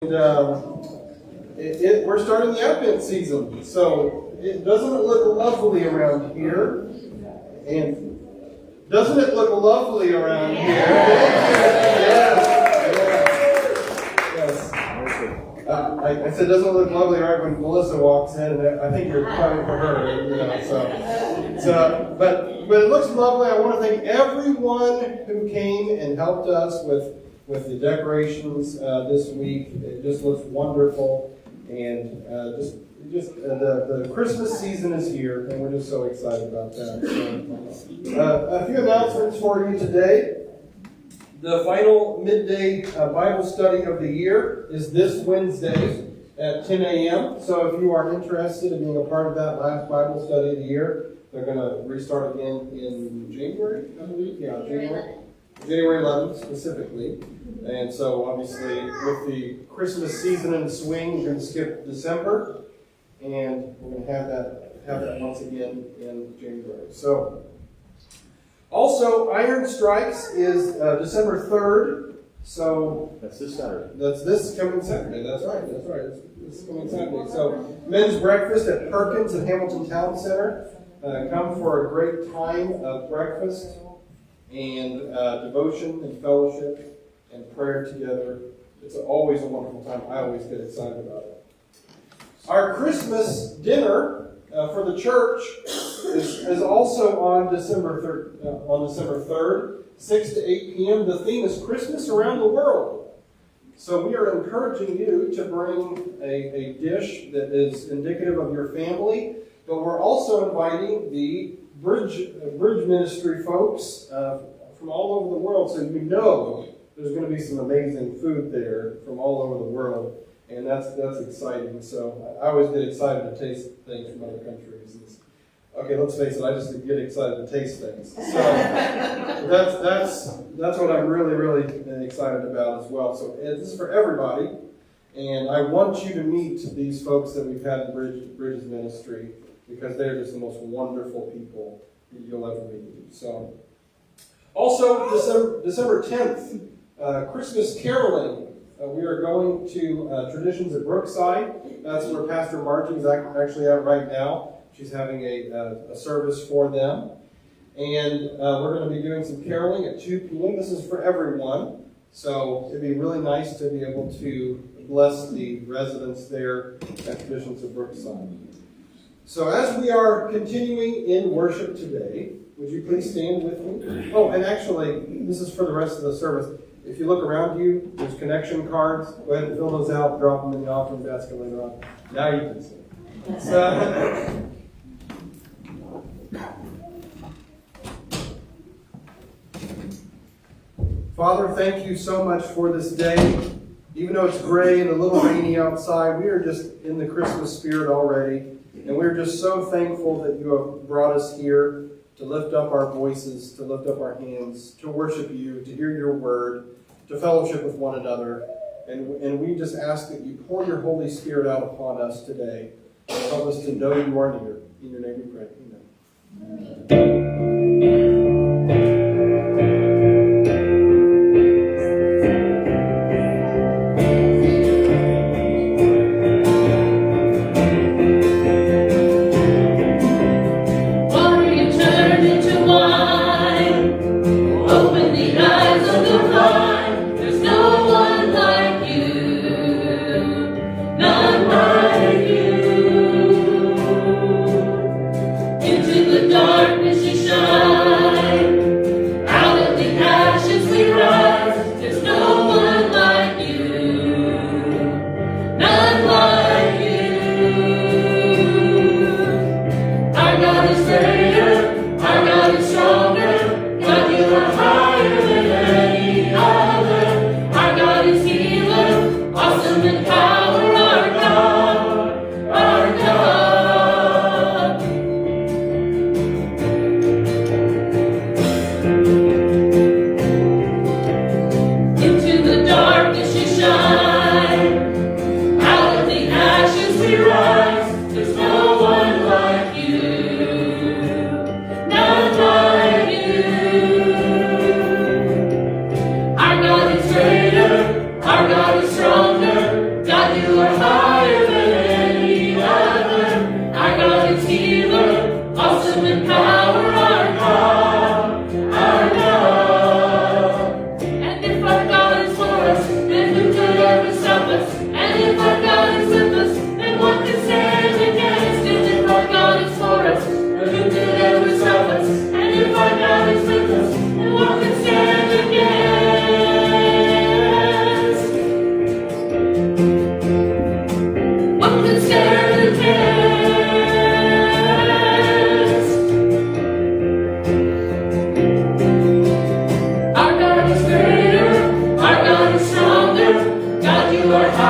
And we're starting the Advent season, so doesn't it look lovely around here? And doesn't it look lovely around here? Yes. I said doesn't it look lovely right when Melissa walks in, and I think you're coming for her. But it looks lovely. I want to thank everyone who came and helped us with the decorations this week. It just looks wonderful, and the Christmas season is here, and we're just so excited about that. So, a few announcements for you today. The final midday Bible study of the year is this Wednesday at 10 a.m. So if you are interested in being a part of that last Bible study of the year, they're going to restart again in January, I believe. Yeah, January 11th specifically. And so obviously with the Christmas season in swing, we're going to skip December, and we're going to have that once again in January. So also, Iron Strikes is December 3rd. So that's this Saturday. That's this coming Saturday. That's right. This coming Saturday. So men's breakfast at Perkins at Hamilton Town Center. Come for a great time of breakfast and devotion and fellowship and prayer together. It's always a wonderful time. I always get excited about it. Our Christmas dinner for the church is also on December 3rd, 6 to 8 p.m. The theme is Christmas around the world. So we are encouraging you to bring a dish that is indicative of your family, but we're also inviting the Bridge Ministry folks from all over the world, so you know there's going to be some amazing food there from all over the world, and that's exciting. So I always get excited to taste things from other countries. Okay, let's face it, I just get excited to taste things. So that's what I'm really, really excited about as well. So this is for everybody, and I want you to meet these folks that we've had in Bridges Ministry, because they're just the most wonderful people that you'll ever meet. So, also December 10th, Christmas caroling. We are going to Traditions at Brookside. That's where Pastor Margie's actually at right now. She's having a service for them. And we're going to be doing some caroling at 2 p.m. This is for everyone. So it'd be really nice to be able to bless the residents there at Traditions at Brookside. So as we are continuing in worship today, would you please stand with me? Oh, and actually, this is for the rest of the service. If you look around you, there's connection cards. Go ahead and fill those out, drop them in the offering basket later on. Now you can sing. Father, thank you so much for this day. Even though it's gray and a little rainy outside, we are just in the Christmas spirit already. And we're just so thankful that you have brought us here to lift up our voices, to lift up our hands, to worship you, to hear your word, to fellowship with one another. And we just ask that you pour your Holy Spirit out upon us today and help us to know you are near. In your name we pray. Amen. Into the darkness you shine.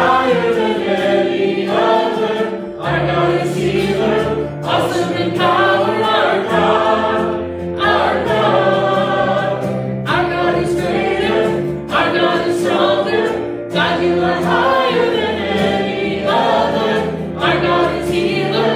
higher than any other. Our God is healer, awesome in power. Our God, our God. Our God is greater, our God is stronger. God, you are higher than any other. Our God is healer,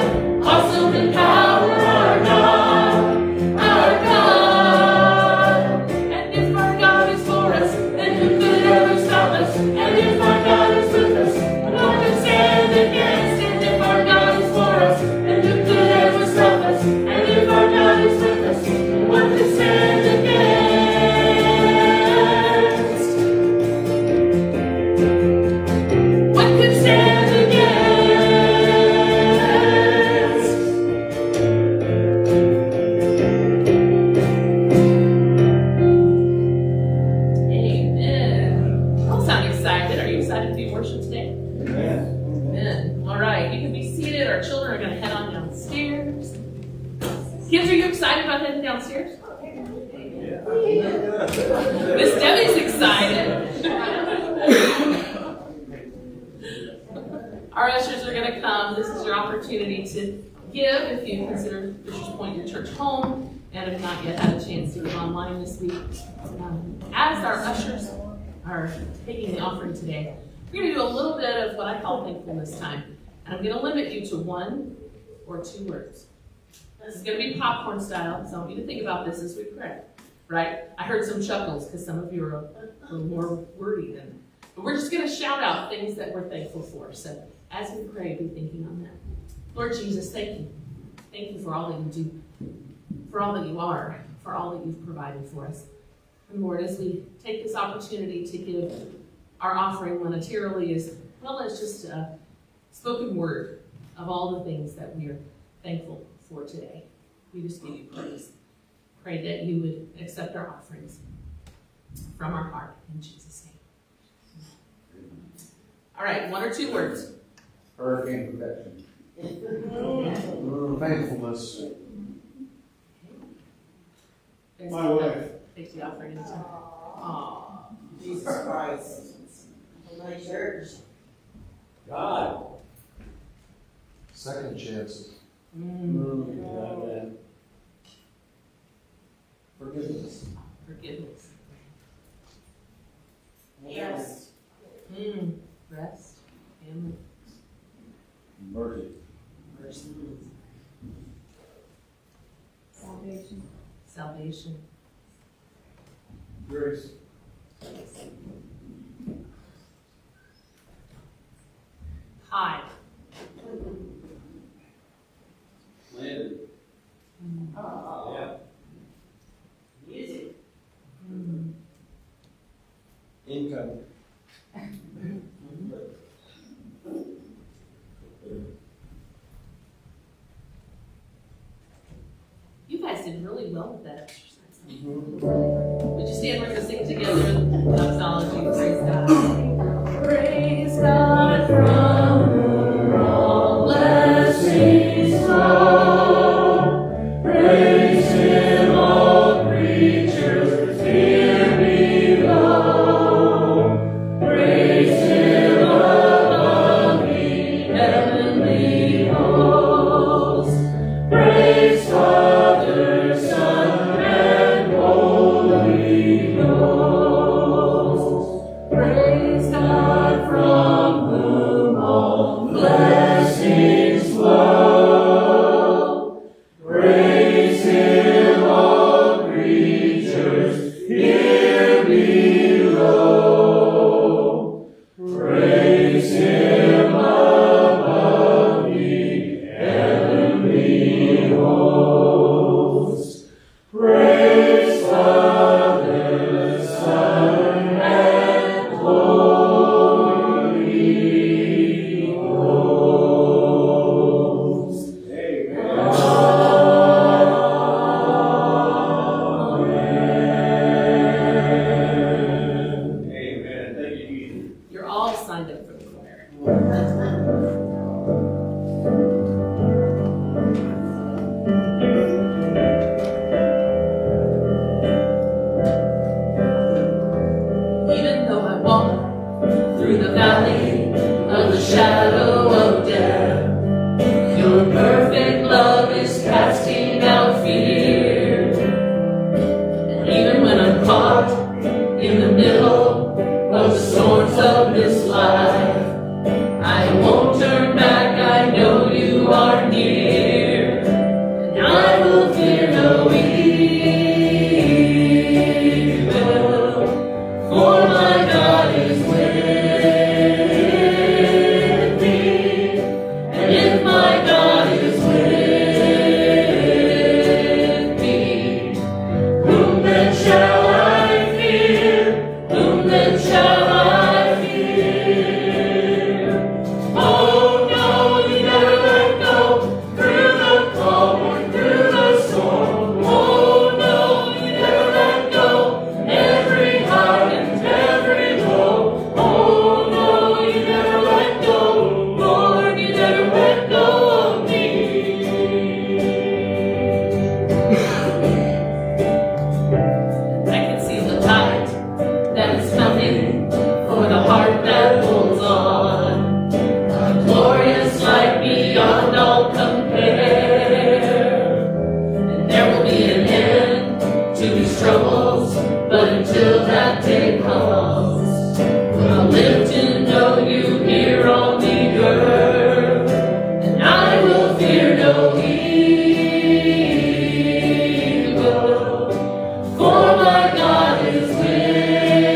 awesome in power. Our God, our God. And if our God is for us, then who could ever stop us? And if our God is with us, no one can stand against. And if our God is for us, then who could ever stop us? And if our God is with us, no one can stand against. What can stand against? Amen. You all sound excited. Are you excited to be in worship today? Amen. All right, you can be seated. Our children are going to head on downstairs. Kids, are you excited about heading downstairs? Miss Debbie's excited. Our ushers are going to come. This is your opportunity to give if you consider Fisher's Point your church home and have not yet had a chance to give online this week. As our ushers are taking the offering today, we're going to do a little bit of what I call thankfulness time. And I'm going to limit you to 1 or 2 words. This is going to be popcorn style, so I want you to think about this as we pray. Right? I heard some chuckles because some of you are a little more wordy than me. But we're just going to shout out things that we're thankful for. So as we pray, be thinking on that. Lord Jesus, thank you. Thank you for all that you do, for all that you are, for all that you've provided for us. And Lord, as we take this opportunity to give our offering monetarily as well as just a spoken word of all the things that we are thankful for today, we just give you praise. Pray that you would accept our offerings from our heart in Jesus' name. All right, 1 or 2 words. Hurricane protection. Thankfulness. My wife. Take the offering anytime. Aww. Jesus Christ. My church. God. Second chances. Forgiveness. Forgiveness. Yes. Rest. Family. Mercy. Mercy. Salvation. Salvation. Grace. Hide. Landed. Oh. Yeah. Music. Income. You guys did really well with that exercise. Would you stand? We're going to sing together the doxology. Praise God. Praise God from whom all blessings flow. Praise Him, all creatures here below. Praise Him above the heavenly hosts. Praise Father, Son, and Holy Ghost. Praise God from whom all blessings flow. Praise Him, all creatures here below. Praise Him above the heavenly hosts. Praise Father, Son, and Holy Ghost. Amen. Thank you, Jesus. You're all signed up for the choir. Even though I walk through the valley and I will fear no evil, for my God is with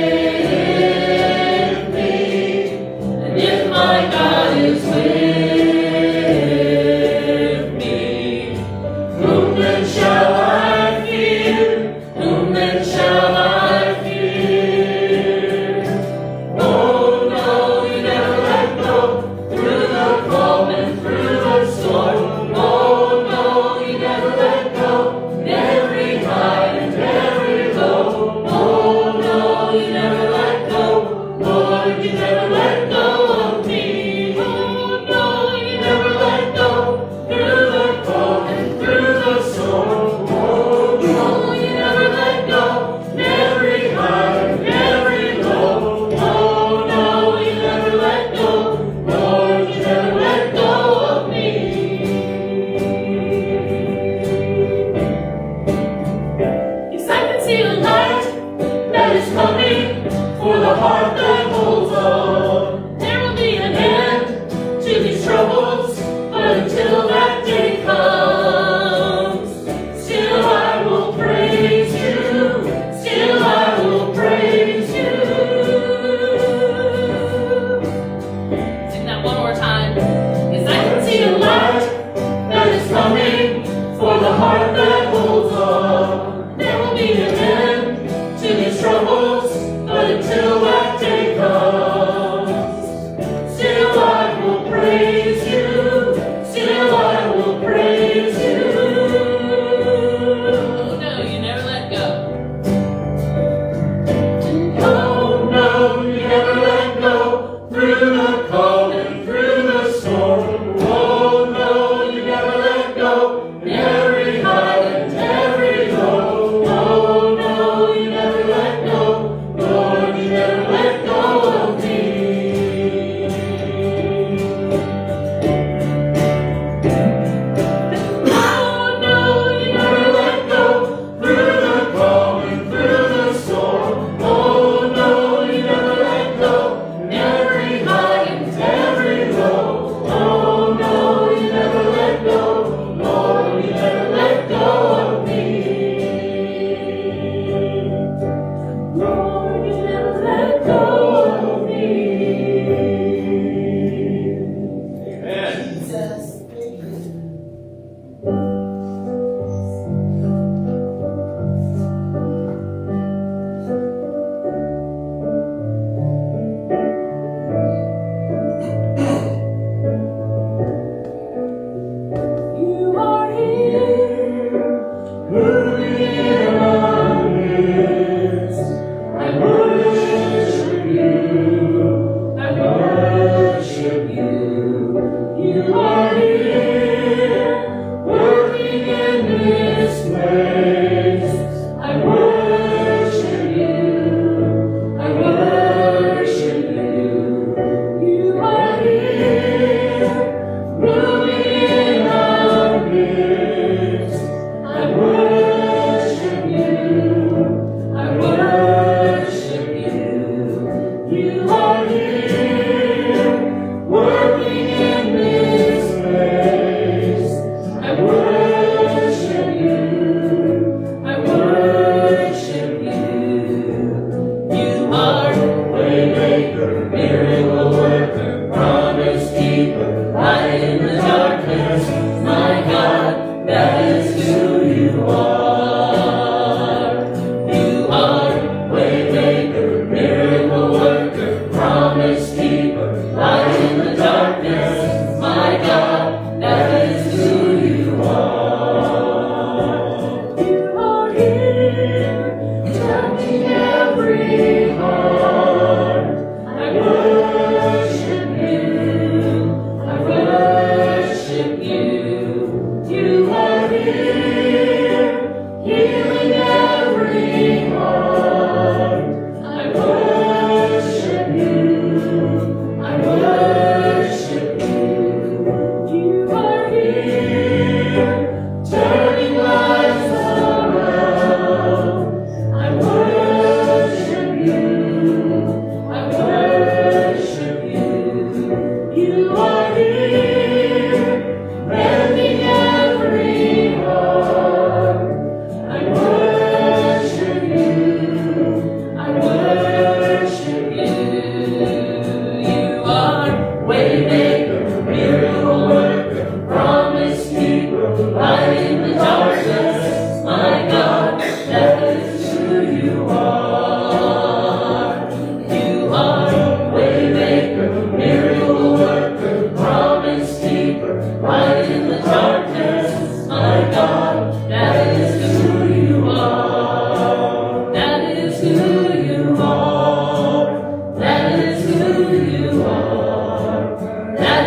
me, and if my God is with me, whom then shall I fear? Whom then shall I fear? Oh no, you never let go, through the calm and through the storm. Oh no, you never let go, every high and every low. Oh no, you never let go, Lord, you never let go of me.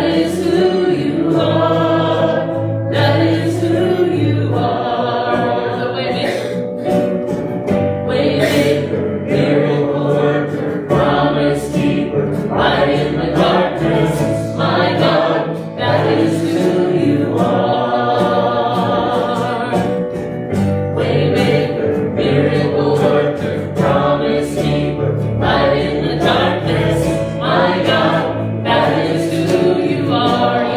That is who you are. That is who you are. The Waymaker, miracle worker, promise keeper, light in the darkness. My God, that is who you are. Waymaker, miracle worker, promise keeper, light in the darkness. My God, that is who you are.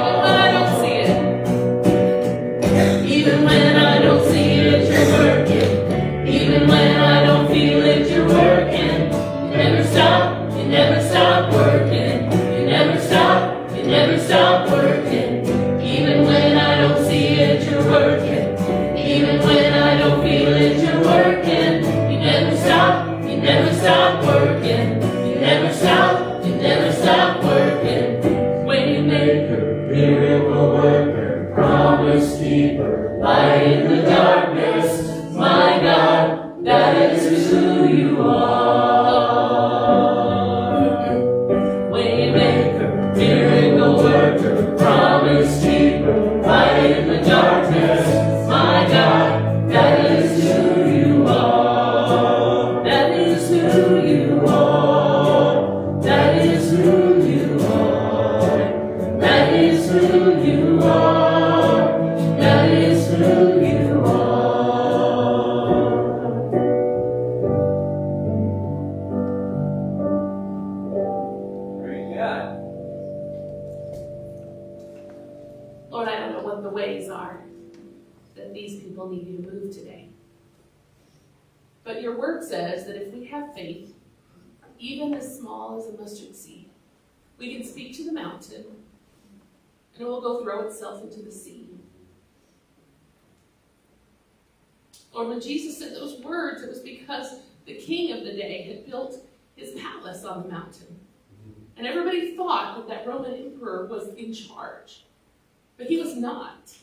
Even when I don't see it, you're working. Even when I don't feel it, you're working. You never stop, you never stop working. You never stop, you never stop working. Even when I don't see it, you're working. Even when I don't feel it, you're working. You never stop, you never stop working. You never stop, you never stop working. Waymaker, miracle worker, promise keeper, light in the darkness. My God, that is who you are. Waymaker, miracle worker, promise keeper, light in the darkness. My God, that is who you are. That is who you are. That is who you are. That is who you are. That is who you are. Praise God. Lord, I don't know what the ways are that these people need you to move today. But your word says that if we have faith, even as small as a mustard seed, we can speak to the mountain and it will go throw itself into the sea. Lord, when Jesus said those words, it was because the king of the day had built his palace on the mountain. And everybody thought that that Roman emperor was in charge. But he was not.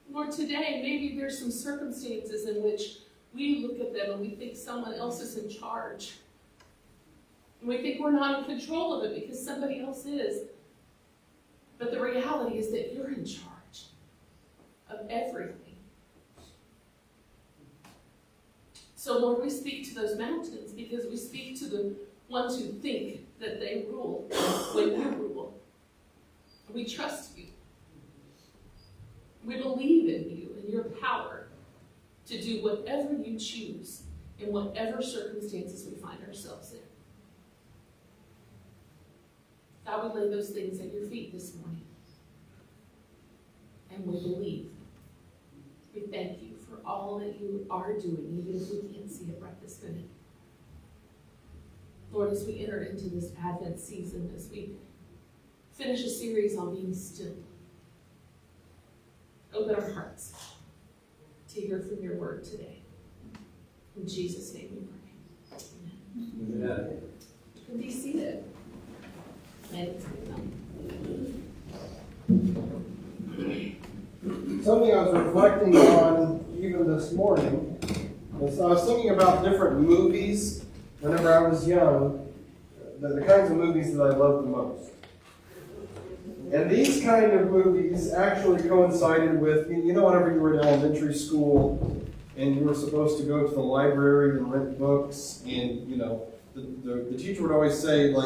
Lord, today maybe there's some circumstances in which we look at them and we think someone else is in charge. And we think we're not in control of it because somebody else is. But the reality is that you're in charge of everything. So Lord, we speak to those mountains because we speak to the ones who think that they rule when you rule. We trust you. We believe in you and your power to do whatever you choose in whatever circumstances we find ourselves in. God, we lay those things at your feet this morning. And we believe. We thank you for all that you are doing, even if we can't see it right this minute. Lord, as we enter into this Advent season, as we finish a series on being still, open our hearts to hear from your word today. In Jesus' name we pray. Amen. Amen. You can be seated. Something I was reflecting on even this morning was I was thinking about different movies whenever I was young, the kinds of movies that I loved the most. And these kind of movies actually coincided with, whenever you were in elementary school and you were supposed to go to the library and rent books, and, the teacher would always say, you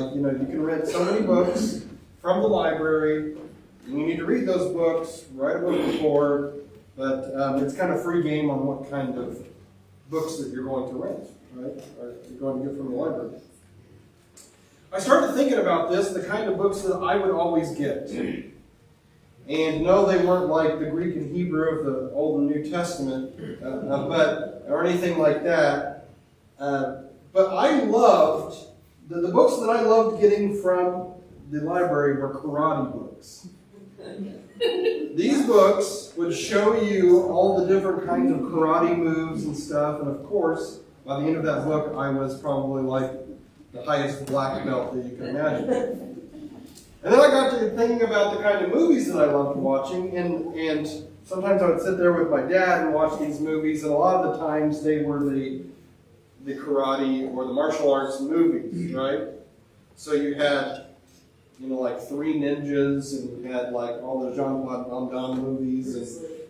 can rent so many books from the library, and you need to read those books, write a book report, but it's kind of free game on what kind of books that you're going to rent, right? Or you're going to get from the library. I started thinking about this, the kind of books that I would always get. And no, they weren't like the Greek and Hebrew of the Old and New Testament, or anything like that. But I loved, the books that I loved getting from the library were karate books. These books would show you all the different kinds of karate moves and stuff, and of course, by the end of that book, I was probably like the highest black belt that you can imagine. And then I got to thinking about the kind of movies that I loved watching, and sometimes I would sit there with my dad and watch these movies, and a lot of the times they were the karate or the martial arts movies, right? So you had like Three Ninjas, and you had like all the Jean-Claude Van Damme movies,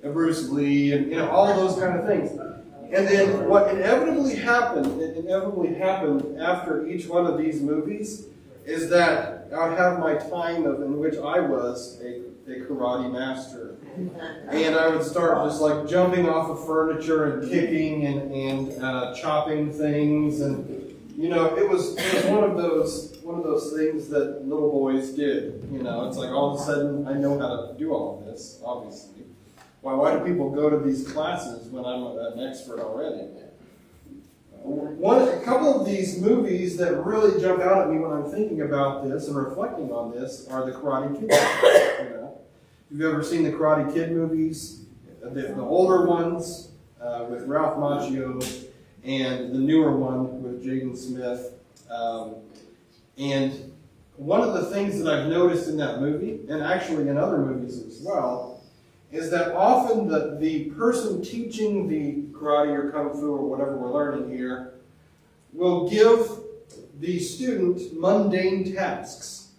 and Bruce Lee, and all of those kind of things. And then what inevitably happened after each one of these movies is that I would have my time in which I was a karate master. And I would start just like jumping off of furniture and kicking and chopping things, and it was one of those things that little boys did. It's like all of a sudden I know how to do all of this, obviously. Why do people go to these classes when I'm an expert already? A couple of these movies that really jump out at me when I'm thinking about this and reflecting on this are the Karate Kid movies. If you've ever seen the Karate Kid movies, the older ones with Ralph Macchio, and the newer one with Jaden Smith. And one of the things that I've noticed in that movie, and actually in other movies as well, is that often the person teaching the karate or kung fu or whatever we're learning here will give the student mundane tasks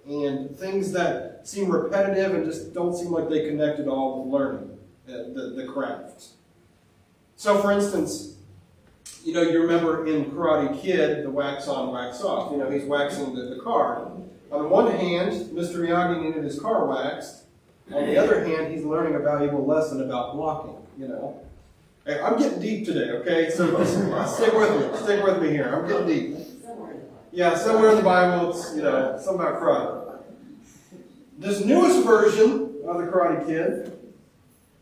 and things that seem repetitive and just don't seem like they connect at all with learning the craft. So for instance, you remember in Karate Kid, the wax on, wax off. He's waxing the car. On the one hand, Mr. Miyagi needed his car waxed. On the other hand, he's learning a valuable lesson about blocking, Hey, I'm getting deep today, okay? So stick with me here. I'm getting deep. Yeah, somewhere in the Bible, it's, something about karate. This newest version of the Karate Kid,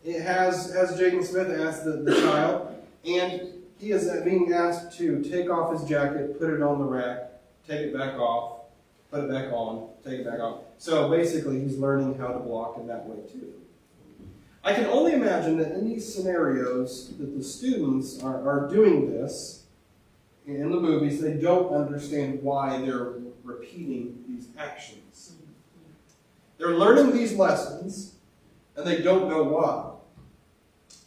it has Jaden Smith ask the child, and he is being asked to take off his jacket, put it on the rack, take it back off, put it back on, take it back off. So basically, he's learning how to block in that way too. I can only imagine that in these scenarios that the students are doing this in the movies, they don't understand why they're repeating these actions. They're learning these lessons, and they don't know why.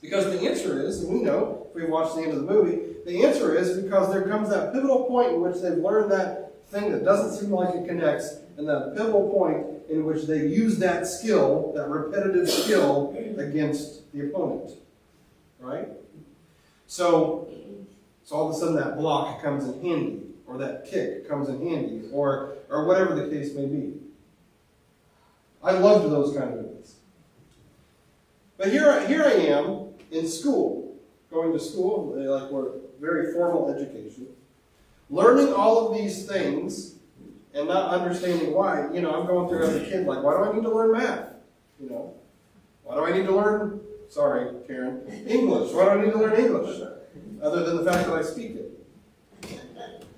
Because the answer is, and we know, if we watch the end of the movie, the answer is because there comes that pivotal point in which they've learned that thing that doesn't seem like it connects, and that pivotal point in which they use that skill, that repetitive skill, against the opponent. Right? So all of a sudden that block comes in handy, or that kick comes in handy, or whatever the case may be. I loved those kind of movies. But here I am in school, going to school, like we're very formal education, learning all of these things and not understanding why. I'm going through as a kid, like, why do I need to learn math? Why do I need to learn, sorry, Karen, English? Why do I need to learn English? Other than the fact that I speak it.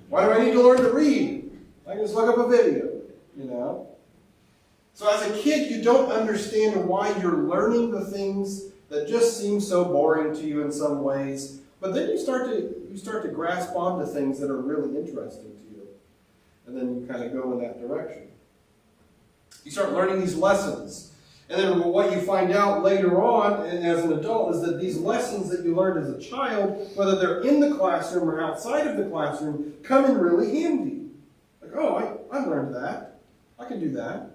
Why do I need to learn to read? I can just look up a video, So as a kid, you don't understand why you're learning the things that just seem so boring to you in some ways. But then you start to grasp onto things that are really interesting to you. And then you kind of go in that direction. You start learning these lessons. And then what you find out later on and as an adult is that these lessons that you learned as a child, whether they're in the classroom or outside of the classroom, come in really handy. Like, oh, I learned that. I can do that.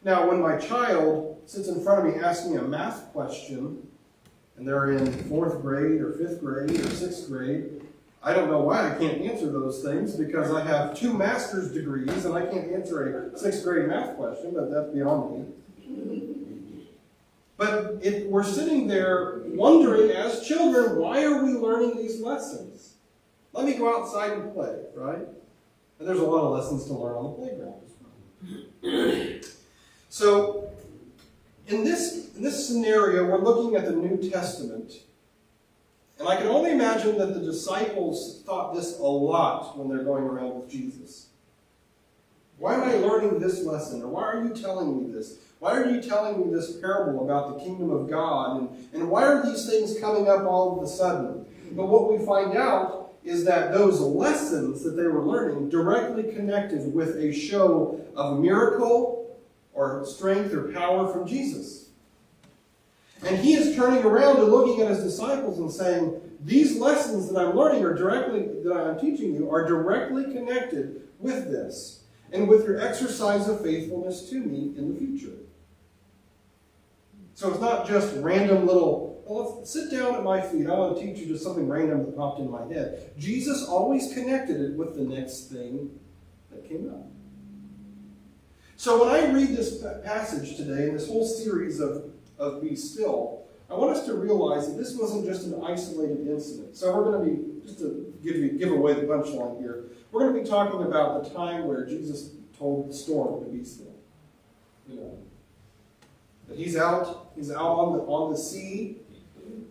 Now, when my child sits in front of me asking me a math question, and they're in 4th grade or 5th grade or 6th grade, I don't know why I can't answer those things because I have 2 master's degrees and I can't answer a 6th grade math question, but that's beyond me. But we're sitting there wondering as children, why are we learning these lessons? Let me go outside and play, right? And there's a lot of lessons to learn on the playground as well. So, in this scenario, we're looking at the New Testament. And I can only imagine that the disciples thought this a lot when they're going around with Jesus. Why am I learning this lesson? Or why are you telling me this? Why are you telling me this parable about the kingdom of God? And why are these things coming up all of a sudden? But what we find out is that those lessons that they were learning directly connected with a show of miracle or strength or power from Jesus. And he is turning around and looking at his disciples and saying, these lessons that I'm learning that I'm teaching you are directly connected with this. and with your exercise of faithfulness to me in the future. So it's not just random little, well, sit down at my feet. I want to teach you just something random that popped in my head. Jesus always connected it with the next thing that came up. So when I read this passage today, and this whole series of Be Still, I want us to realize that this wasn't just an isolated incident. So we're going to be, just to give away the punchline here, we're going to be talking about the time where Jesus told the storm to be still. You know, that he's out on the sea,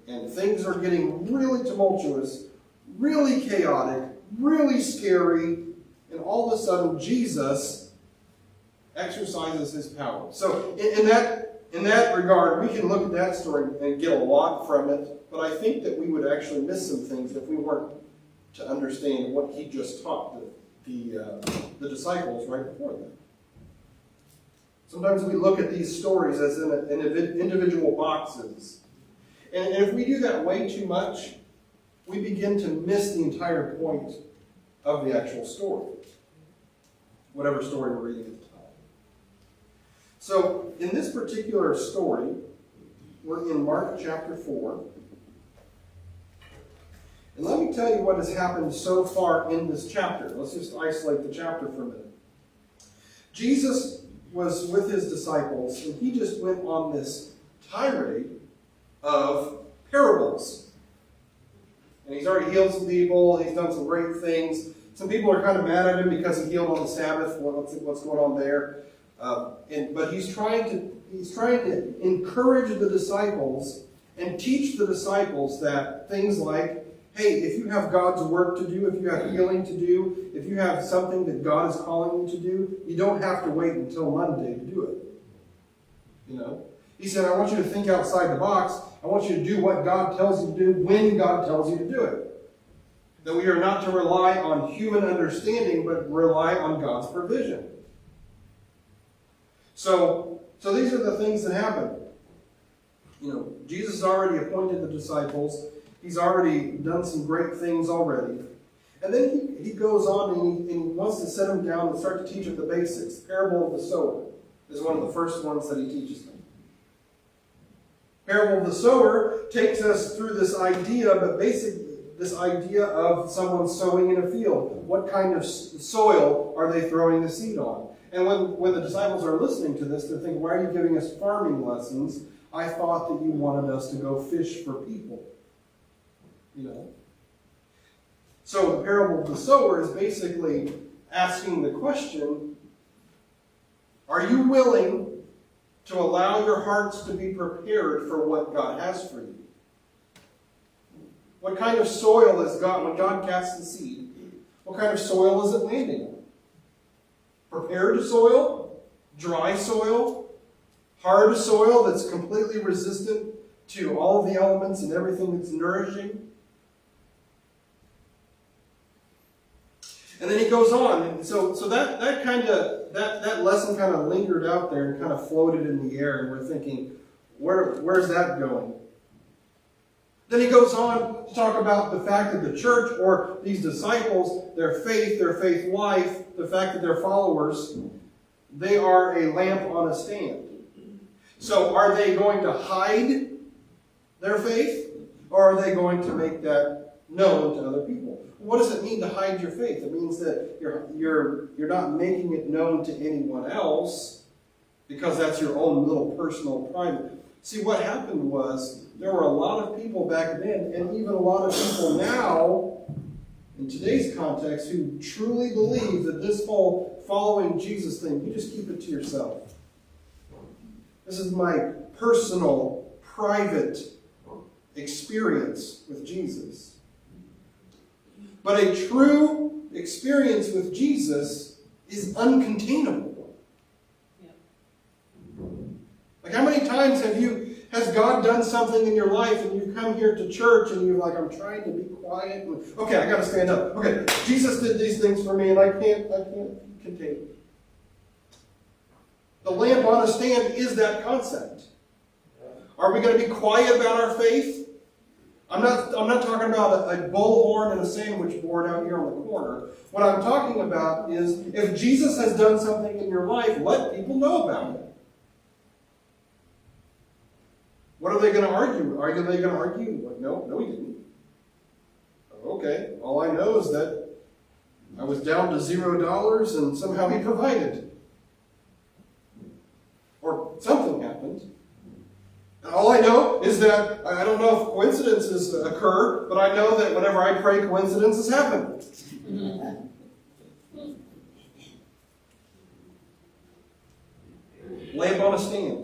and things are getting really tumultuous, really chaotic, really scary, and all of a sudden Jesus exercises his power. So in that regard, we can look at that story and get a lot from it, but I think that we would actually miss some things if we weren't to understand what he just taught the disciples right before that. Sometimes we look at these stories as in individual boxes. And if we do that way too much, we begin to miss the entire point of the actual story. Whatever story we're reading at the time. So, in this particular story, we're in Mark chapter 4. And let me tell you what has happened so far in this chapter. Let's just isolate the chapter for a minute. Jesus was with his disciples, and he just went on this tirade of parables. And he's already healed some people, he's done some great things. Some people are kind of mad at him because he healed on the Sabbath. What's going on there? But he's trying to encourage the disciples and teach the disciples that things like, hey, if you have God's work to do, if you have healing to do, if you have something that God is calling you to do, you don't have to wait until Monday to do it. You know? He said, I want you to think outside the box. I want you to do what God tells you to do when God tells you to do it. That we are not to rely on human understanding, but rely on God's provision. So these are the things that happen. You know, Jesus has already appointed the disciples. He's already done some great things already. And then he goes on and he wants to set them down and start to teach them the basics. The parable of the sower is one of the first ones that he teaches them. Parable of the sower takes us through this idea, but basically this idea of someone sowing in a field. What kind of soil are they throwing the seed on? And when the disciples are listening to this, they're thinking, why are you giving us farming lessons? I thought that you wanted us to go fish for people. You know? So the parable of the sower is basically asking the question, are you willing to allow your hearts to be prepared for what God has for you? What kind of soil is God, when God casts the seed, what kind of soil is it landing on? Prepared soil? Dry soil? Hard soil that's completely resistant to all of the elements and everything that's nourishing? And then he goes on, and so that lesson kind of lingered out there and kind of floated in the air, and we're thinking, where's that going? Then he goes on to talk about the fact that the church, or these disciples, their faith life, the fact that they're followers, they are a lamp on a stand. So are they going to hide their faith, or are they going to make that known to other people? What does it mean to hide your faith? It means that you're not making it known to anyone else because that's your own little personal private. See, what happened was there were a lot of people back then, and even a lot of people now, in today's context, who truly believe that this whole following Jesus thing, you just keep it to yourself. This is my personal, private experience with Jesus. But a true experience with Jesus is uncontainable. Yeah. Like, how many times has God done something in your life and you come here to church and you're like, I'm trying to be quiet. Okay, I got to stand up. Okay, Jesus did these things for me and I can't contain it. The lamp on a stand is that concept. Are we going to be quiet about our faith? I'm not talking about a bullhorn and a sandwich board out here on the corner. What I'm talking about is if Jesus has done something in your life, let people know about it. What are they going to argue? Are they going to argue? Like, no, he didn't. Okay, all I know is that I was down to $0 and somehow he provided. Or something happened. And all I know is that, I don't know if coincidences occur, but I know that whenever I pray, coincidences happen. Lamp on a stand.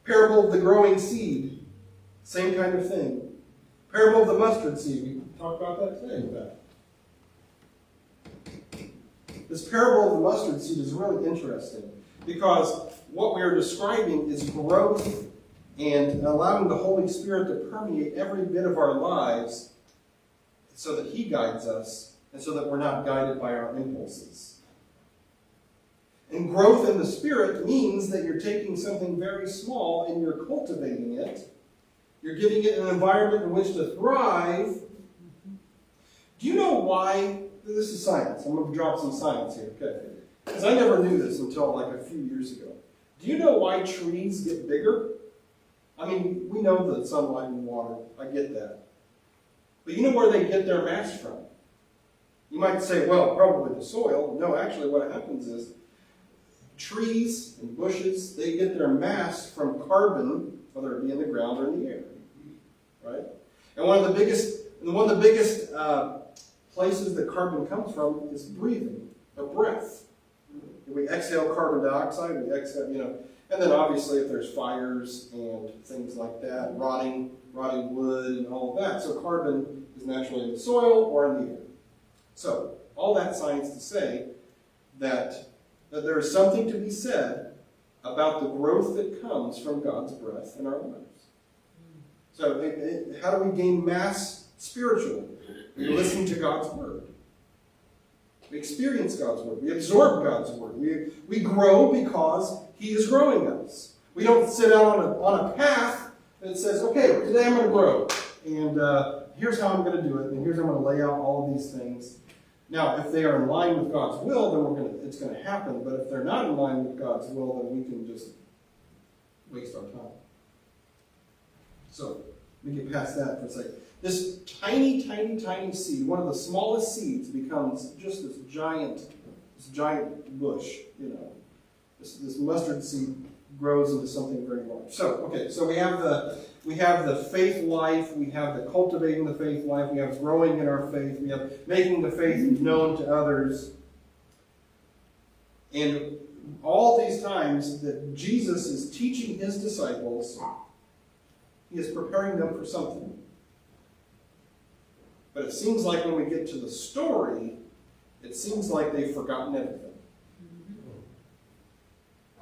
Parable of the growing seed. Same kind of thing. Parable of the mustard seed. We talked about that today, in fact. This parable of the mustard seed is really interesting because what we are describing is growth and allowing the Holy Spirit to permeate every bit of our lives so that He guides us and so that we're not guided by our impulses. And growth in the Spirit means that you're taking something very small and you're cultivating it. You're giving it an environment in which to thrive. Do you know why? This is science. I'm going to drop some science here, okay? Because I never knew this until like a few years ago. Do you know why trees get bigger? I mean, we know that sunlight and water. I get that. But you know where they get their mass from? You might say, well, probably the soil. No, actually what happens is trees and bushes, they get their mass from carbon, whether it be in the ground or in the air. Right? And one of the biggest places that carbon comes from is breathing, or breath. We exhale carbon dioxide, we exhale, and then obviously if there's fires and things like that, rotting wood and all of that. So carbon is naturally in the soil or in the air. So, all that science to say that there is something to be said about the growth that comes from God's breath in our lives. So, how do we gain mass spiritually? We listen to God's Word. We experience God's Word. We absorb God's Word. We grow because He is growing us. We don't sit out on a path that says, okay, today I'm going to grow. And here's how I'm going to do it. And here's how I'm going to lay out all of these things. Now, if they are in line with God's will, then it's going to happen. But if they're not in line with God's will, then we can just waste our time. So, let me get past that for a second. This tiny, tiny, tiny seed, one of the smallest seeds, becomes just this giant bush, This mustard seed grows into something very large. So we have the faith life, we have the cultivating the faith life, we have growing in our faith, we have making the faith known to others. And all these times that Jesus is teaching His disciples, He is preparing them for something. But it seems like when we get to the story, it seems like they've forgotten everything.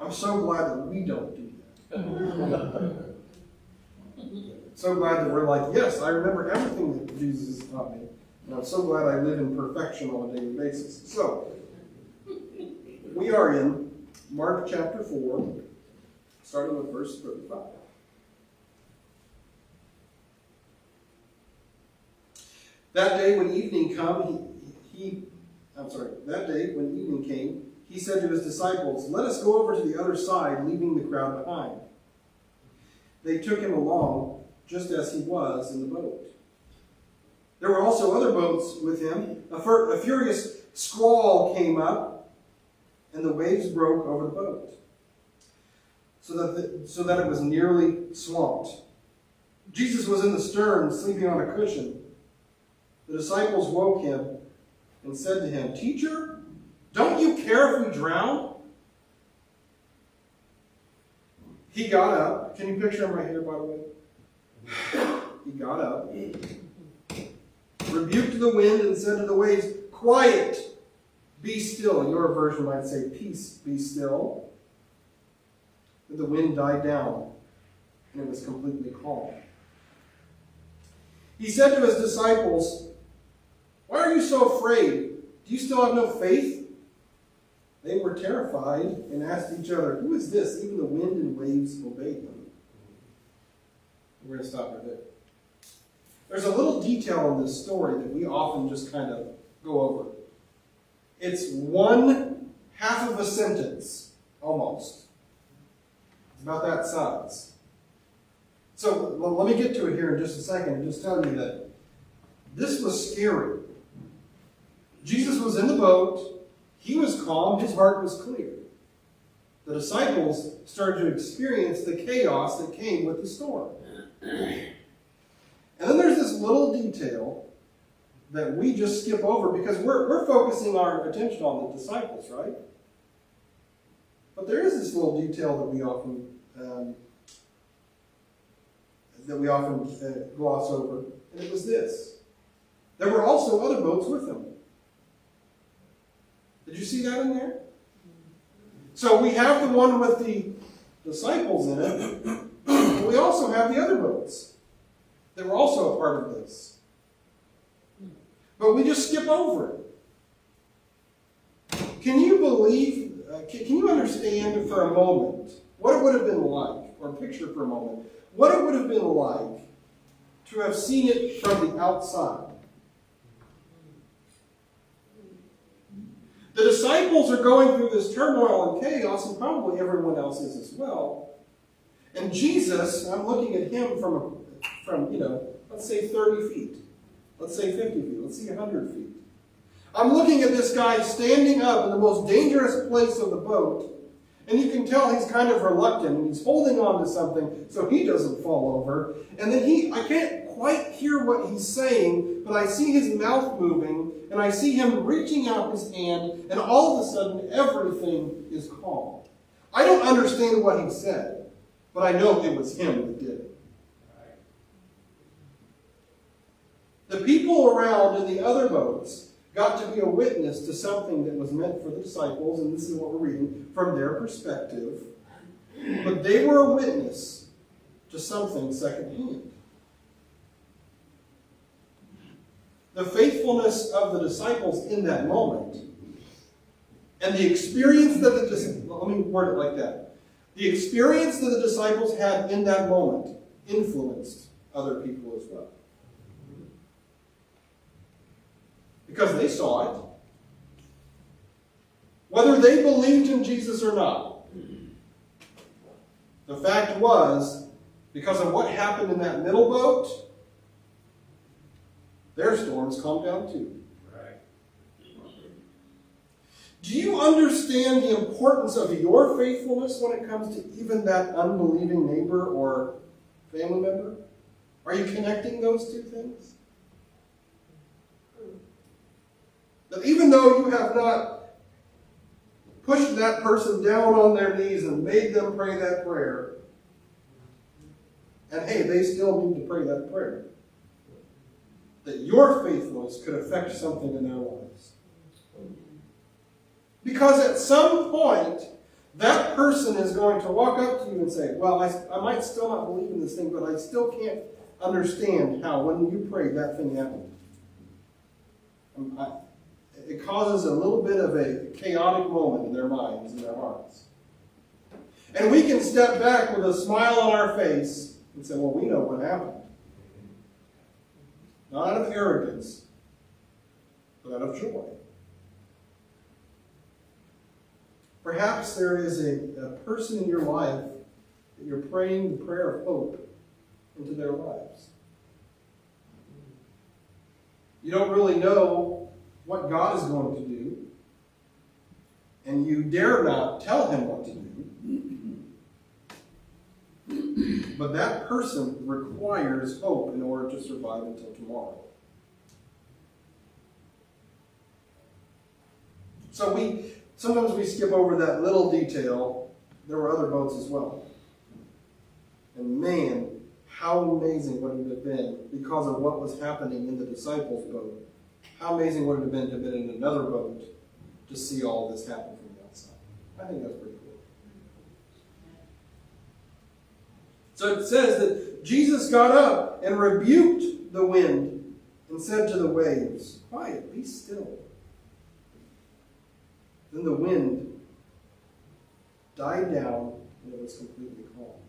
I'm so glad that we don't do that. So glad that we're like, yes, I remember everything that Jesus has taught me. And I'm so glad I live in perfection on a daily basis. So, we are in Mark chapter 4, starting with verse 35. That day when evening came, he said to his disciples, "Let us go over to the other side, leaving the crowd behind." They took him along, just as he was in the boat. There were also other boats with him. A furious squall came up, and the waves broke over the boat, so that it was nearly swamped. Jesus was in the stern, sleeping on a cushion. The disciples woke him and said to him, "Teacher, don't you care if we drown?" He got up. Can you picture him right here, by the way? He got up, rebuked the wind, and said to the waves, "Quiet, be still." Your version might say, "Peace, be still." And the wind died down, and it was completely calm. He said to his disciples, "Why are you so afraid? Do you still have no faith?" They were terrified and asked each other, "Who is this? Even the wind and waves obey him." We're going to stop right there. there's a little detail in this story that we often just kind of go over. It's one half of a sentence, almost. It's about that size. So let me get to it here in just a second and just tell you that this was scary. Jesus was in the boat. He was calm. His heart was clear. The disciples started to experience the chaos that came with the storm. And then there's this little detail that we just skip over because we're focusing our attention on the disciples, right? But there is this little detail that we often gloss over, and it was this. There were also other boats with them. Did you see that in there? So we have the one with the disciples in it, but we also have the other boats that were also a part of this. But we just skip over it. Can you believe, can you understand for a moment what it would have been like, or picture for a moment, what it would have been like to have seen it from the outside? The disciples are going through this turmoil and chaos, and probably everyone else is as well. And Jesus, I'm looking at him from let's say 30 feet. Let's say 50 feet. Let's see 100 feet. I'm looking at this guy standing up in the most dangerous place of the boat, and you can tell he's kind of reluctant, and he's holding on to something so he doesn't fall over. And then I can't quite hear what he's saying, but I see his mouth moving, and I see him reaching out his hand, and all of a sudden everything is calm. I don't understand what he said, but I know it was him that did it. The people around in the other boats got to be a witness to something that was meant for the disciples, and this is what we're reading from their perspective. But they were a witness to something secondhand. The faithfulness of the disciples in that moment, and the experience that let me word it like that. The experience that the disciples had in that moment influenced other people as well. Because they saw it. Whether they believed in Jesus or not. The fact was, because of what happened in that middle boat, their storms calmed down too. Right. Do you understand the importance of your faithfulness when it comes to even that unbelieving neighbor or family member? Are you connecting those two things? That even though you have not pushed that person down on their knees and made them pray that prayer, and hey, they still need to pray that prayer, that your faithfulness could affect something in their lives. Because at some point, that person is going to walk up to you and say, well, I might still not believe in this thing, but I still can't understand how when you prayed that thing happened. It causes a little bit of a chaotic moment in their minds and their hearts. And we can step back with a smile on our face and say, well, we know what happened. Not out of arrogance, but out of joy. Perhaps there is a person in your life that you're praying the prayer of hope into their lives. You don't really know what God is going to do, and you dare not tell him what to do. But that person requires hope in order to survive until tomorrow. So sometimes we skip over that little detail. There were other boats as well. And man, how amazing would it have been because of what was happening in the disciples' boat. How amazing would it have been to have been in another boat to see all this happen from the outside. I think that's pretty cool. So it says that Jesus got up and rebuked the wind and said to the waves, quiet, be still. Then the wind died down and it was completely calm.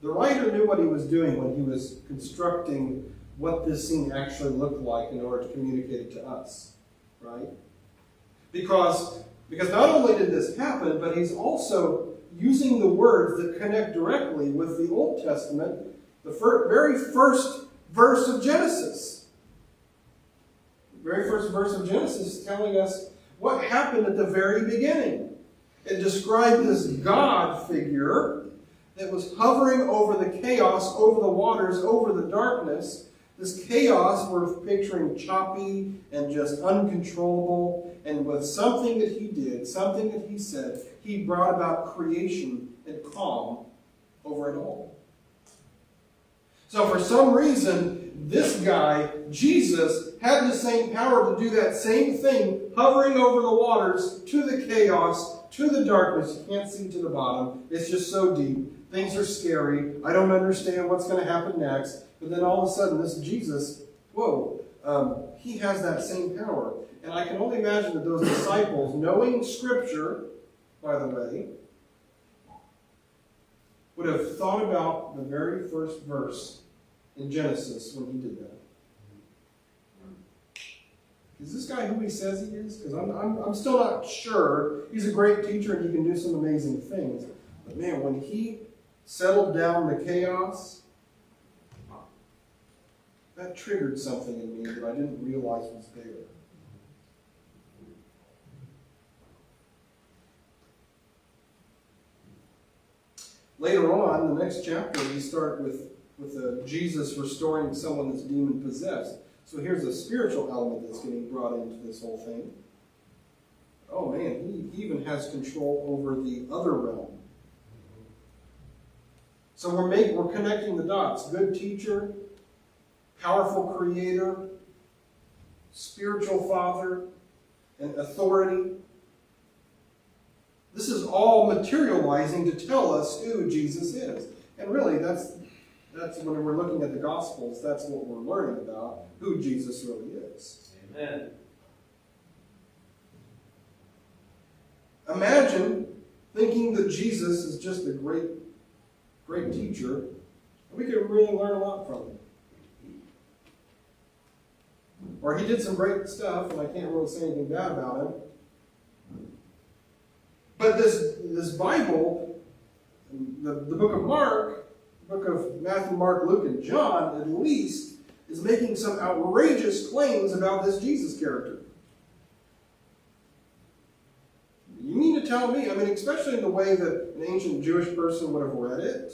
The writer knew what he was doing when he was constructing what this scene actually looked like in order to communicate it to us, right? Because not only did this happen, but he's also using the words that connect directly with the Old Testament, the very first verse of Genesis. The very first verse of Genesis is telling us what happened at the very beginning. It described this God figure that was hovering over the chaos, over the waters, over the darkness. This chaos we're picturing choppy and just uncontrollable. And with something that he did, something that he said, he brought about creation and calm over it all. So for some reason, this guy, Jesus, had the same power to do that same thing, hovering over the waters, to the chaos, to the darkness. You can't see to the bottom. It's just so deep. Things are scary. I don't understand what's going to happen next. But then all of a sudden, this Jesus, he has that same power. And I can only imagine that those disciples, knowing Scripture, by the way, would have thought about the very first verse in Genesis when he did that. Is this guy who he says he is? Because I'm still not sure. He's a great teacher and he can do some amazing things. But man, when he settled down the chaos, that triggered something in me that I didn't realize was there. Later on, the next chapter, we start with Jesus restoring someone that's demon-possessed. So here's a spiritual element that's getting brought into this whole thing. Oh man, he even has control over the other realm. So we're connecting the dots. Good teacher, powerful creator, spiritual father, and authority. This is all materializing to tell us who Jesus is. And really, that's when we're looking at the Gospels, that's what we're learning about, who Jesus really is. Amen. Imagine thinking that Jesus is just a great teacher, and we could really learn a lot from him. Or he did some great stuff, and I can't really say anything bad about him. But this Bible, the book of Mark, book of Matthew, Mark, Luke, and John, at least, is making some outrageous claims about this Jesus character. You mean to tell me, especially in the way that an ancient Jewish person would have read it,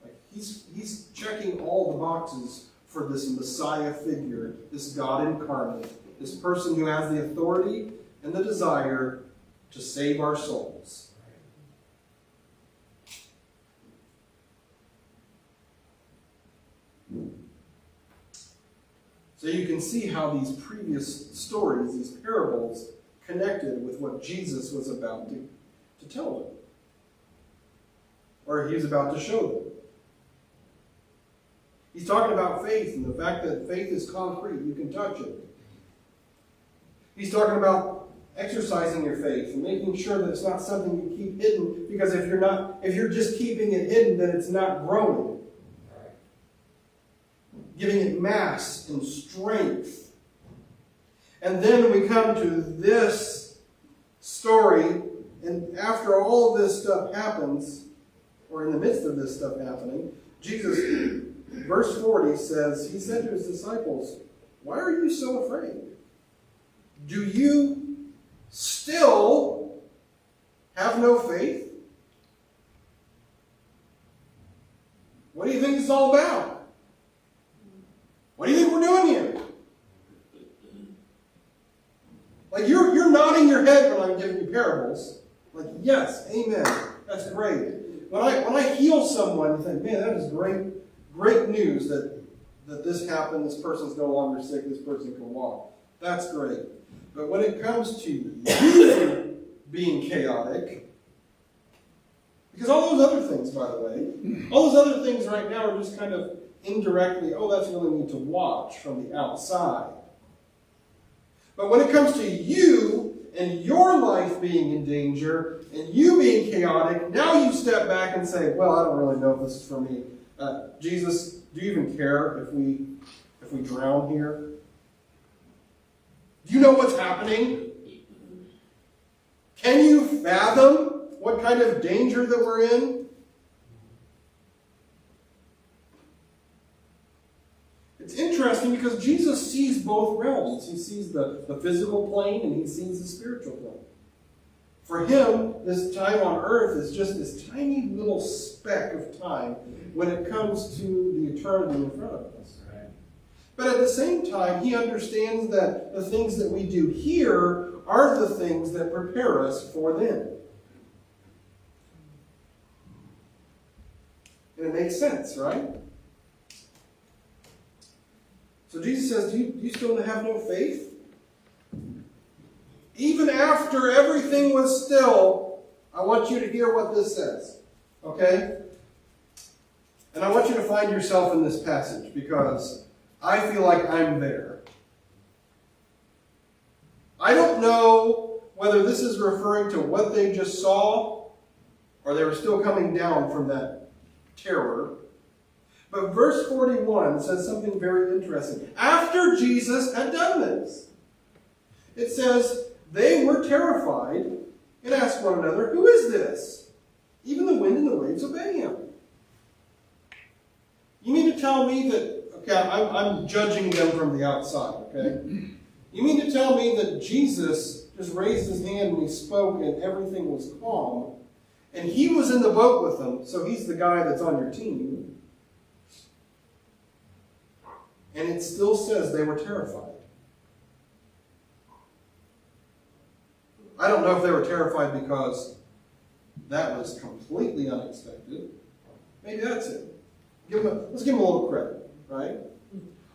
like he's checking all the boxes for this Messiah figure, this God incarnate, this person who has the authority and the desire to save our souls. So you can see how these previous stories, these parables, connected with what Jesus was about to tell them. Or he was about to show them. He's talking about faith and the fact that faith is concrete. You can touch it. He's talking about exercising your faith and making sure that it's not something you keep hidden, because if you're just keeping it hidden, then it's not growing. Giving it mass and strength. And then we come to this story, and after all of this stuff happens, or in the midst of this stuff happening, Jesus, verse 40 says, he said to his disciples, "Why are you so afraid? Do you still have no faith?" What do you think it's all about? What do you think we're doing here? Like you're nodding your head when I'm giving you parables. Like, yes, amen. That's great. When I heal someone, you think, man, that is great news that this happened, this person's no longer sick, this person can walk. That's great. But when it comes to you being chaotic, because all those other things, by the way, all those other things right now are just kind of indirectly, that's really neat to watch from the outside. But when it comes to you and your life being in danger, and you being chaotic, now you step back and say, well, I don't really know if this is for me. Jesus, do you even care if we drown here? Do you know what's happening? Can you fathom what kind of danger that we're in? It's interesting because Jesus sees both realms. He sees the physical plane and he sees the spiritual plane. For him, this time on earth is just this tiny little speck of time when it comes to the eternity in front of us. But at the same time, he understands that the things that we do here are the things that prepare us for then. And it makes sense, right? So Jesus says, do you still have no faith? Even after everything was still, I want you to hear what this says. Okay? And I want you to find yourself in this passage because I feel like I'm there. I don't know whether this is referring to what they just saw or they were still coming down from that terror. But verse 41 says something very interesting. After Jesus had done this, it says, they were terrified and asked one another, who is this? Even the wind and the waves obey him. You mean to tell me that, okay, I'm judging them from the outside, okay? You mean to tell me that Jesus just raised his hand and he spoke and everything was calm, and he was in the boat with them, so he's the guy that's on your team, and it still says they were terrified. I don't know if they were terrified because that was completely unexpected. Maybe that's it. Let's give them a little credit, right?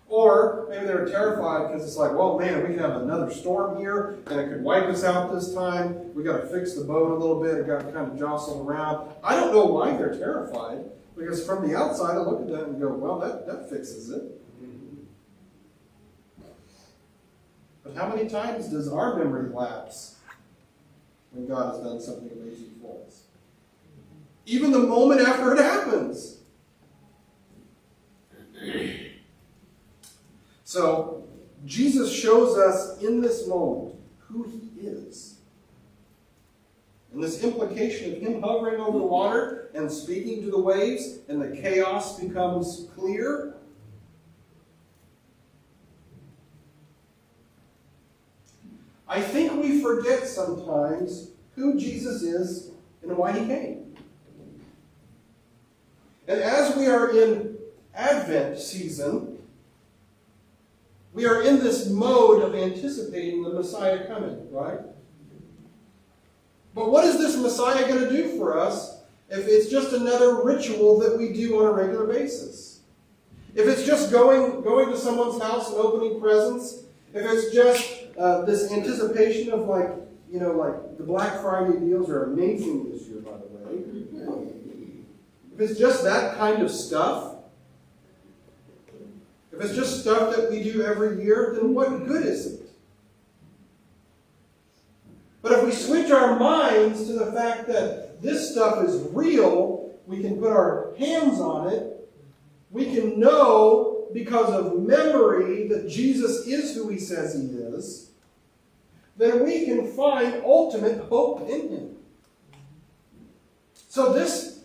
Or maybe they were terrified because it's like, well, man, we could have another storm here, and it could wipe us out this time. We got to fix the boat a little bit. It got kind of jostled around. I don't know why they're terrified, because from the outside, I look at that and go, well, that fixes it. But how many times does our memory lapse when God has done something amazing for us? Even the moment after it happens. So, Jesus shows us in this moment who he is. And this implication of him hovering over the water and speaking to the waves and the chaos becomes clear. I think we forget sometimes who Jesus is and why he came. And as we are in Advent season, we are in this mode of anticipating the Messiah coming, right? But what is this Messiah going to do for us if it's just another ritual that we do on a regular basis? If it's just going to someone's house and opening presents? If it's just this anticipation of like the Black Friday deals are amazing this year, by the way. If it's just that kind of stuff, if it's just stuff that we do every year, then what good is it? But if we switch our minds to the fact that this stuff is real, we can put our hands on it, we can know because of memory that Jesus is who he says he is, then we can find ultimate hope in him. So this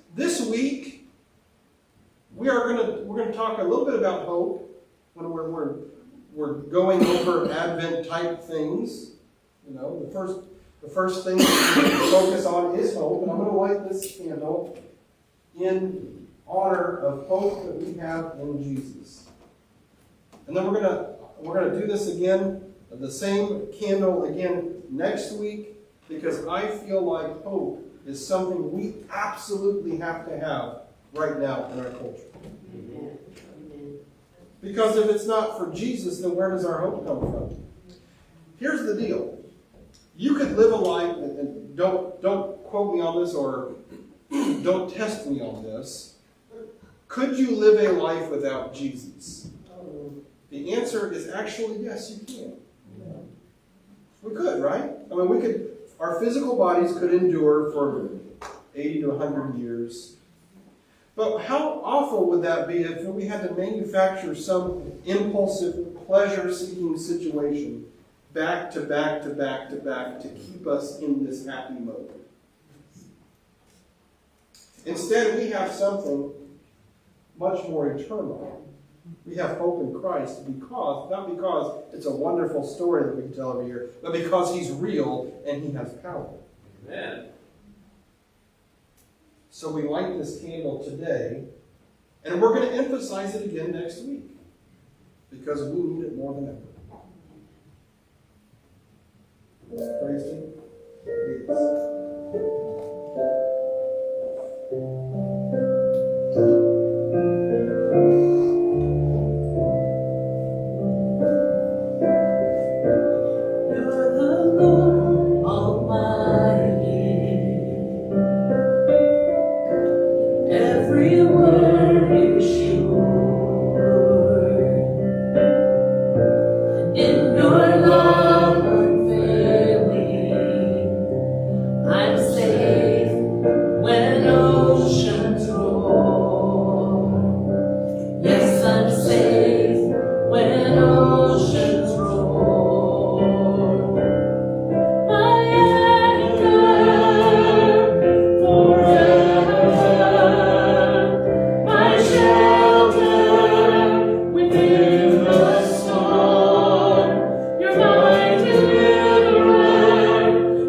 week, we're going to talk a little bit about hope when we're going over Advent type things. You know, the first thing that we focus on is hope, and I'm going to light this candle in honor of hope that we have in Jesus. And then we're gonna do this again, the same candle again next week, because I feel like hope is something we absolutely have to have right now in our culture. Amen. Because if it's not for Jesus, then where does our hope come from? Here's the deal. You could live a life, and don't quote me on this or don't test me on this. Could you live a life without Jesus? The answer is actually yes, you can. We could, right? I mean, we could, our physical bodies could endure for 80 to 100 years. But how awful would that be if we had to manufacture some impulsive, pleasure-seeking situation back to back to back to back to keep us in this happy mode? Instead, we have something much more eternal. We have hope in Christ because, not because it's a wonderful story that we can tell every year, but because He's real and He has power. Amen. So we light this candle today, and we're going to emphasize it again next week because we need it more than ever. Praise Him.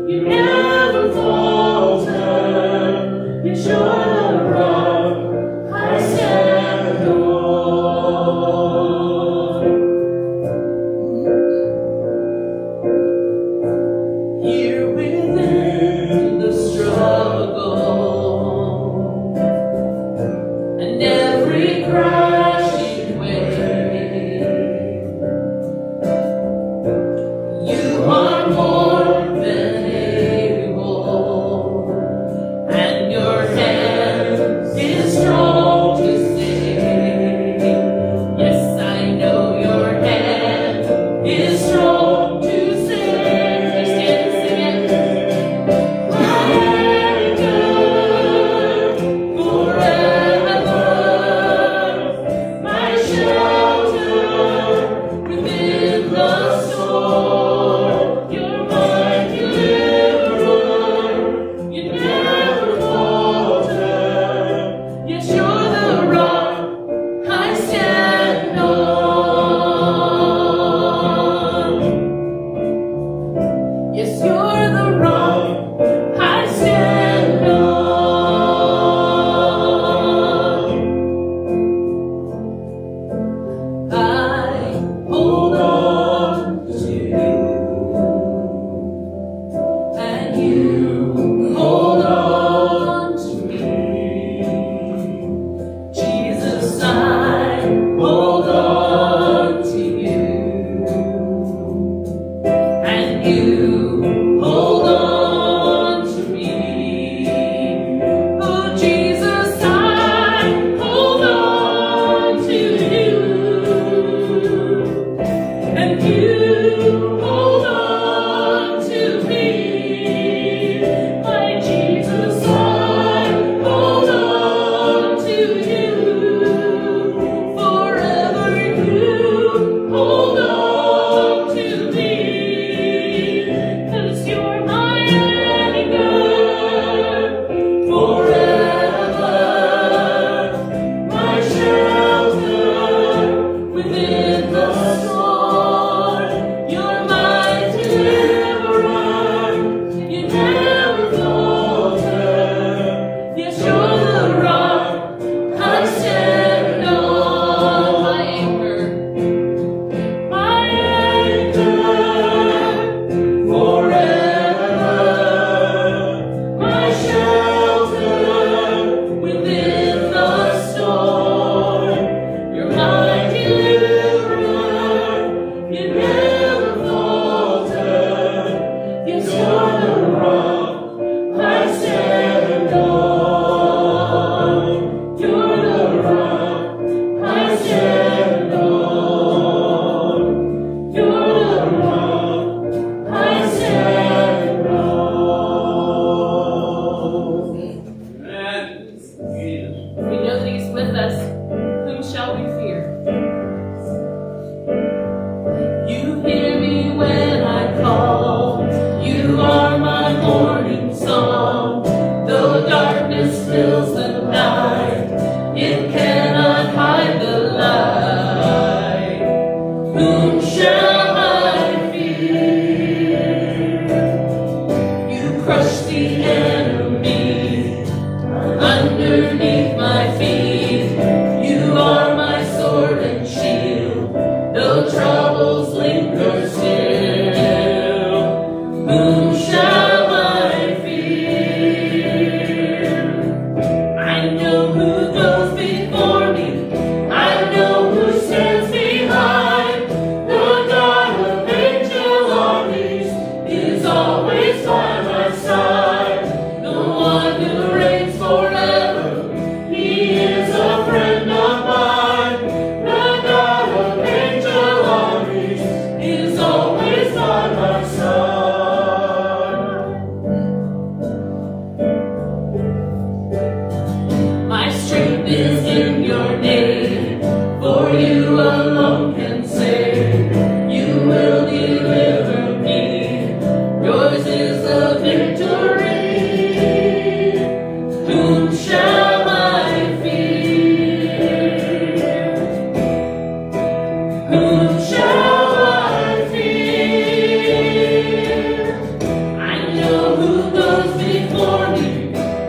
You never falter. crush the enemy underneath my feet. You are my sword and shield, though troubles linger still. Whom shall I fear? I know who goes before me. I know who stands behind. The God of angel armies is always by my side. The one who reigns forever, he is a friend of mine. The God of angel armies is always by my side. My strength is in your name, for you alone can save. You will deliver me, yours is the victory. Whom shall I fear? Whom shall I fear? I know who goes before me.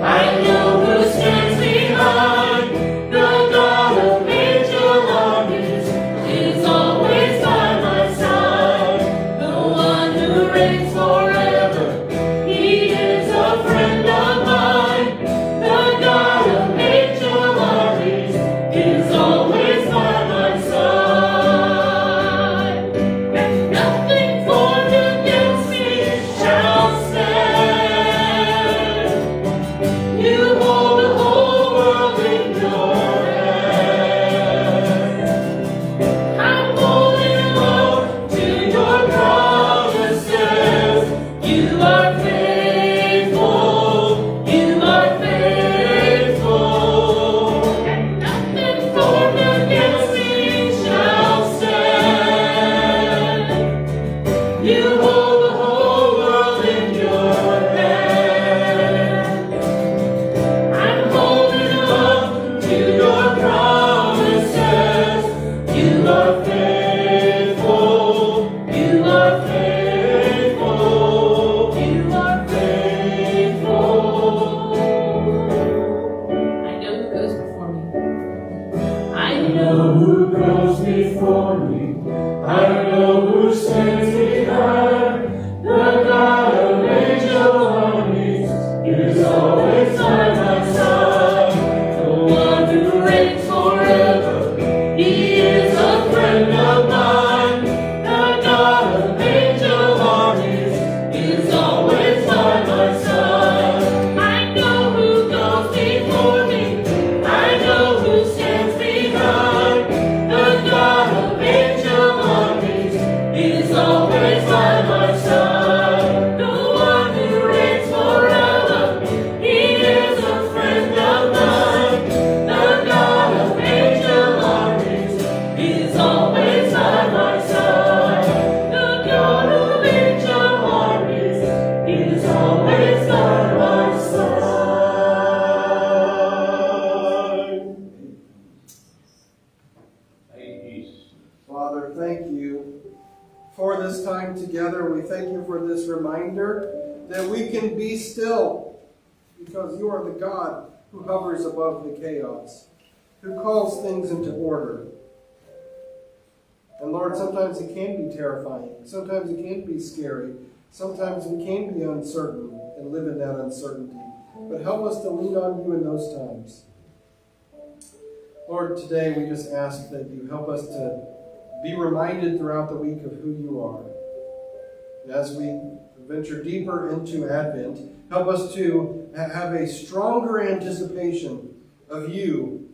I know who stands behind. The God of angel armies is always by my side. The one who reigns forever, he is a friend of mine. The God of angel armies is always by my side. And nothing formed against me shall stand. You hold the whole world in your hand. I'm holding on to your promises. You are faithful. You are faithful. And nothing formed against me shall stand. You hold the whole world in your hand. I'm holding on to your promises. You are faithful. You are faithful. You are faithful. I know who goes before me. I know who goes before me. I know who stands behind. The God of angel armies is always by my side. The one who reigns forever, he is a friend of mine. The God of angel armies is always by my side. I know who goes before me. I know who stands behind. The God of angel armies is always by my side. The one who reigns forever, he is a friend of mine. The God of angel armies is always by my side. The God of angel armies is always by my side. Father, thank you for this time together. We thank you for this reminder that we can be still because you are the God who hovers above the chaos, who calls things into order. And Lord, sometimes it can be terrifying. Sometimes it can be scary. Sometimes we can be uncertain and live in that uncertainty. But help us to lean on you in those times. Lord, today we just ask that you help us to be reminded throughout the week of who you are. And as we venture deeper into Advent, help us to have a stronger anticipation of you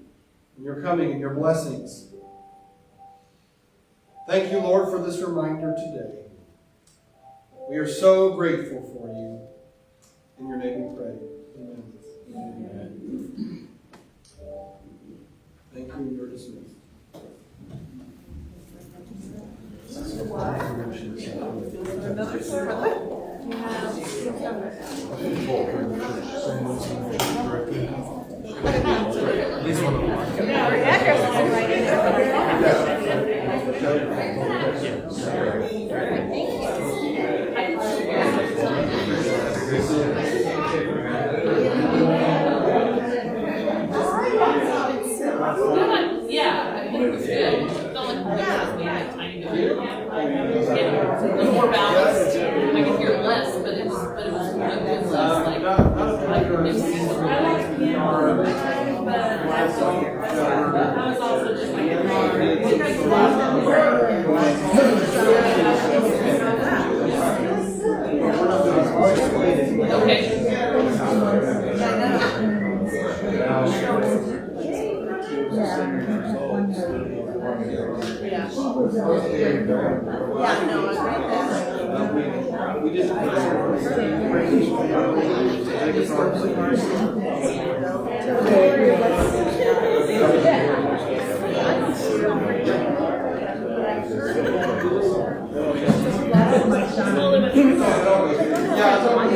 and your coming and your blessings. Thank you, Lord, for this reminder today. We are so grateful for you. In your name we pray. Amen. Amen. Thank you, and you're dismissed. I can not a Like, particular. mix it with the- I like piano, but that's I was also just like a Okay. We just. Yeah,